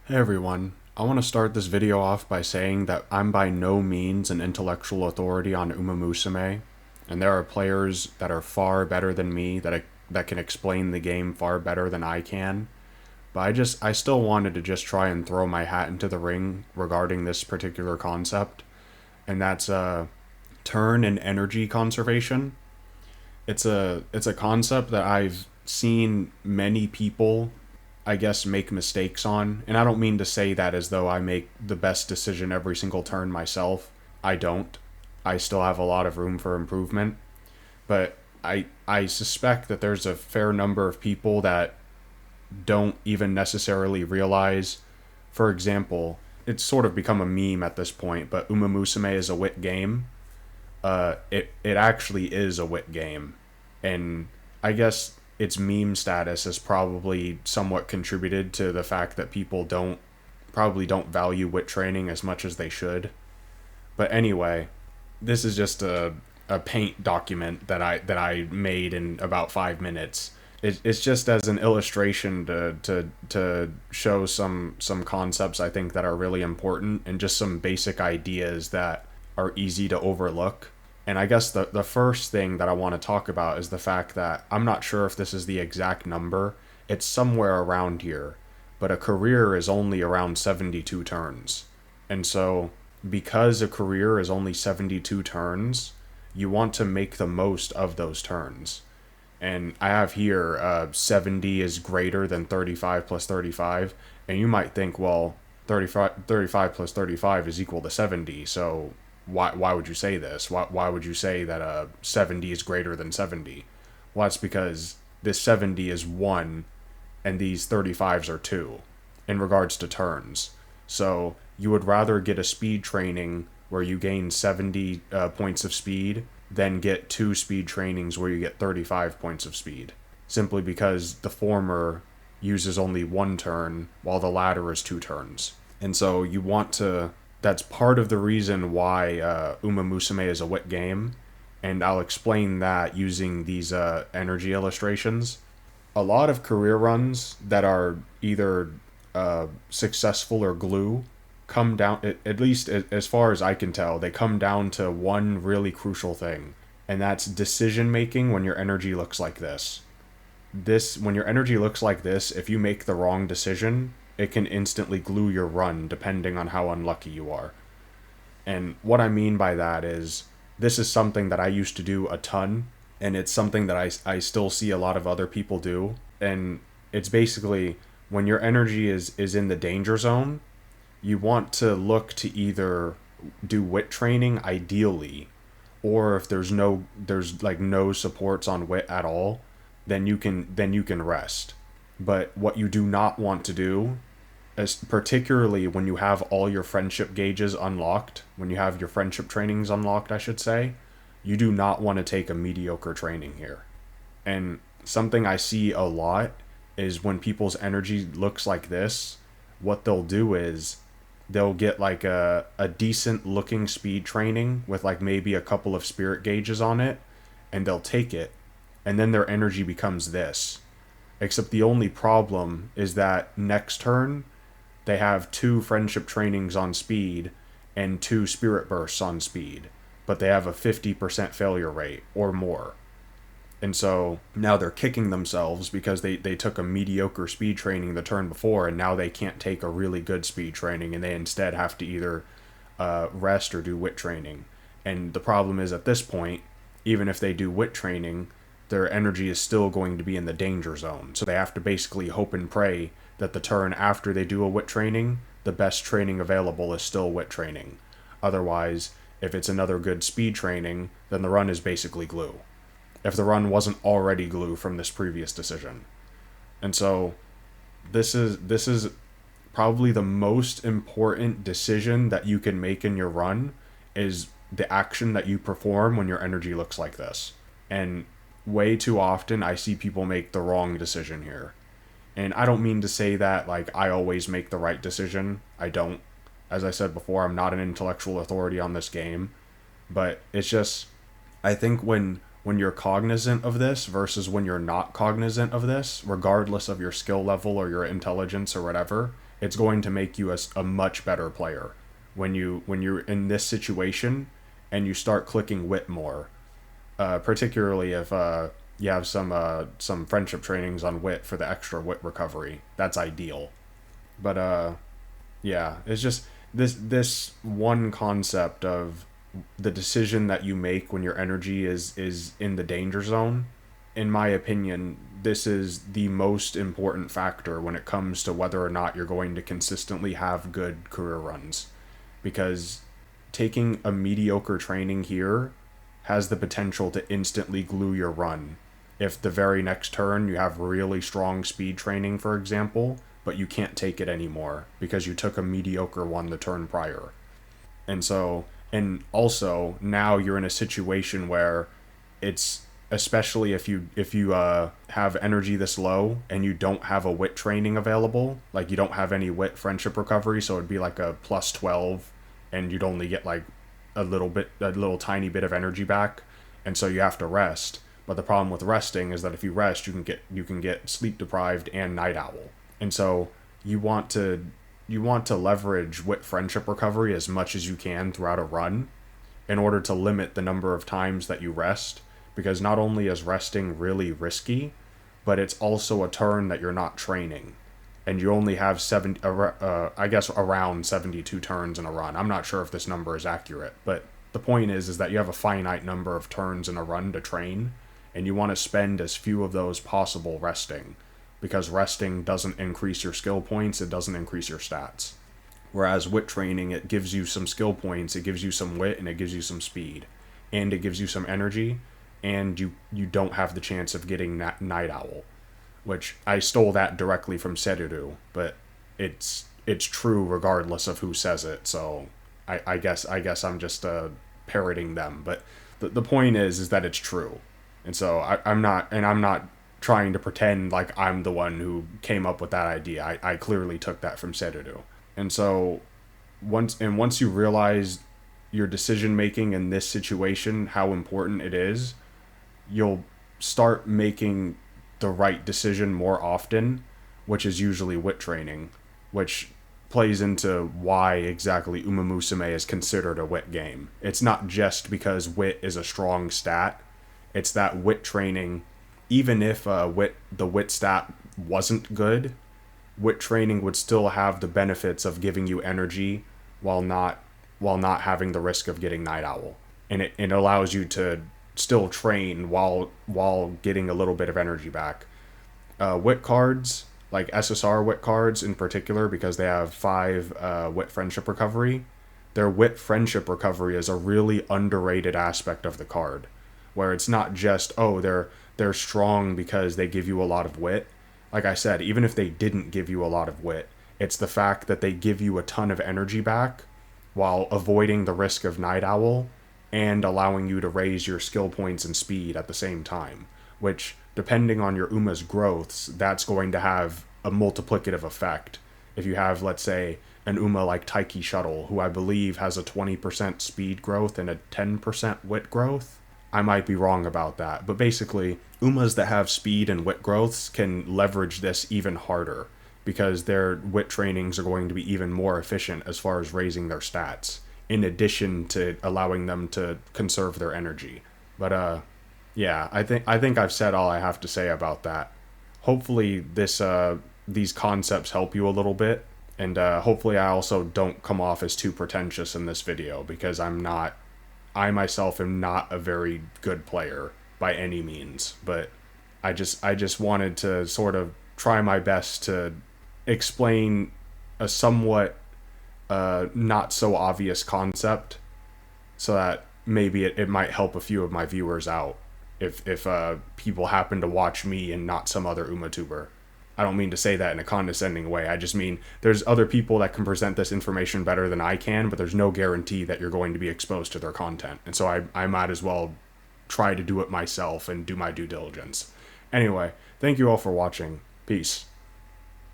Hey everyone, I want to start this video off by saying that I'm by no means an intellectual authority on Umamusume, and there are players that are far better than me that can explain the game far better than I can. But I still wanted to just try and throw my hat into the ring regarding this particular concept, and that's turn and energy conservation. It's a concept that I've seen many people, I guess, make mistakes on. And I don't mean to say that as though I make the best decision every single turn myself. I don't. I still have a lot of room for improvement. But I suspect that there's a fair number of people that don't even necessarily realize. For example, it's sort of become a meme at this point, but Umamusume is a wit game. It actually is a wit game, and I guess its meme status has probably somewhat contributed to the fact that people don't value wit training as much as they should. But anyway, this is just a paint document that I made in about 5 minutes. It's just as an illustration to show some concepts I think that are really important and just some basic ideas that are easy to overlook. And I guess the first thing that I want to talk about is the fact that I'm not sure if this is the exact number. It's somewhere around here. But a career is only around 72 turns. And so, because a career is only 72 turns, you want to make the most of those turns. And I have here 70 is greater than 35 plus 35. And you might think, well, 35 plus 35 is equal to 70. So why would you say this? Why would you say that 70 is greater than 70? Well, that's because this 70 is 1 and these 35s are 2 in regards to turns. So you would rather get a speed training where you gain 70 points of speed than get 2 speed trainings where you get 35 points of speed. Simply because the former uses only 1 turn while the latter is 2 turns. And so you want to... That's part of the reason why Umamusume is a wit game, and I'll explain that using these energy illustrations. A lot of career runs that are either successful or glue come down, at least as far as I can tell, they come down to one really crucial thing, and that's decision making when your energy looks like this. When your energy looks like this, if you make the wrong decision, it can instantly glue your run depending on how unlucky you are. And what I mean by that is, this is something that I used to do a ton, and it's something that I still see a lot of other people do. And it's basically, when your energy is in the danger zone, you want to look to either do wit training ideally, or if there's no supports on wit at all, then you can rest. But what you do not want to do, particularly when you have all your friendship gauges unlocked, when you have your friendship trainings unlocked, I should say, you do not want to take a mediocre training here. And something I see a lot is when people's energy looks like this, what they'll do is they'll get like a decent looking speed training with like maybe a couple of spirit gauges on it, and they'll take it, and then their energy becomes this. Except the only problem is that next turn, they have 2 friendship trainings on speed and 2 spirit bursts on speed, but they have a 50% failure rate or more. And so now they're kicking themselves because they took a mediocre speed training the turn before, and now they can't take a really good speed training, and they instead have to either rest or do wit training. And the problem is, at this point, even if they do wit training, their energy is still going to be in the danger zone. So they have to basically hope and pray that the turn after they do a wit training, the best training available is still wit training. Otherwise, if it's another good speed training, then the run is basically glue. If the run wasn't already glue from this previous decision. And so this is probably the most important decision that you can make in your run, is the action that you perform when your energy looks like this. And way too often I see people make the wrong decision here. And I don't mean to say that like I always make the right decision. I don't. As I said before, I'm not an intellectual authority on this game. But it's just, I think when you're cognizant of this versus when you're not cognizant of this, regardless of your skill level or your intelligence or whatever, it's going to make you a much better player when you're in this situation and you start clicking wit more, particularly if you have some friendship trainings on wit for the extra wit recovery. That's ideal. But yeah, it's just this one concept of the decision that you make when your energy is in the danger zone. In my opinion, this is the most important factor when it comes to whether or not you're going to consistently have good career runs, because taking a mediocre training here has the potential to instantly glue your run. If the very next turn you have really strong speed training, for example, but you can't take it anymore because you took a mediocre one the turn prior. And so, and also now you're in a situation where it's, especially if you have energy this low and you don't have a wit training available, like you don't have any wit friendship recovery, so it'd be like a plus 12 and you'd only get like a little tiny bit of energy back, and so you have to rest. But the problem with resting is that if you rest, you can get sleep deprived and night owl. And so you want to leverage wit friendship recovery as much as you can throughout a run in order to limit the number of times that you rest, because not only is resting really risky, but it's also a turn that you're not training, and you only have I guess around 72 turns in a run. I'm not sure if this number is accurate, but the point is that you have a finite number of turns in a run to train, and you want to spend as few of those possible resting, because resting doesn't increase your skill points, it doesn't increase your stats. Whereas wit training, it gives you some skill points, it gives you some wit, and it gives you some speed, and it gives you some energy, and you don't have the chance of getting night owl, which I stole that directly from Seru, but it's true regardless of who says it. So I guess I'm just parroting them, but the point is that it's true, and so I'm not trying to pretend like I'm the one who came up with that idea. I clearly took that from Seru, and so once you realize your decision making in this situation, how important it is, you'll start making the right decision more often, which is usually wit training, which plays into why exactly Umamusume is considered a wit game. It's not just because wit is a strong stat, it's that wit training, even if the wit stat wasn't good, wit training would still have the benefits of giving you energy while not having the risk of getting night owl. And it allows you to still train while getting a little bit of energy back. Wit cards, like SSR wit cards in particular, because they have 5 wit friendship recovery, their wit friendship recovery is a really underrated aspect of the card, where it's not just, oh, they're strong because they give you a lot of wit. Like I said, even if they didn't give you a lot of wit, it's the fact that they give you a ton of energy back while avoiding the risk of night owl and allowing you to raise your skill points and speed at the same time, which, depending on your Uma's growths, that's going to have a multiplicative effect. If you have, let's say, an Uma like Taiki Shuttle, who I believe has a 20% speed growth and a 10% wit growth, I might be wrong about that, but basically, Umas that have speed and wit growths can leverage this even harder, because their wit trainings are going to be even more efficient as far as raising their stats, in addition to allowing them to conserve their energy. But yeah, I think I've said all I have to say about that. Hopefully these concepts help you a little bit, and hopefully I also don't come off as too pretentious in this video, because I myself am not a very good player by any means, but I just wanted to sort of try my best to explain a somewhat not so obvious concept, so that maybe it might help a few of my viewers out if people happen to watch me and not some other UmaTuber. I don't mean to say that in a condescending way. I just mean there's other people that can present this information better than I can, but there's no guarantee that you're going to be exposed to their content. And so I might as well try to do it myself and do my due diligence. Anyway, thank you all for watching. Peace.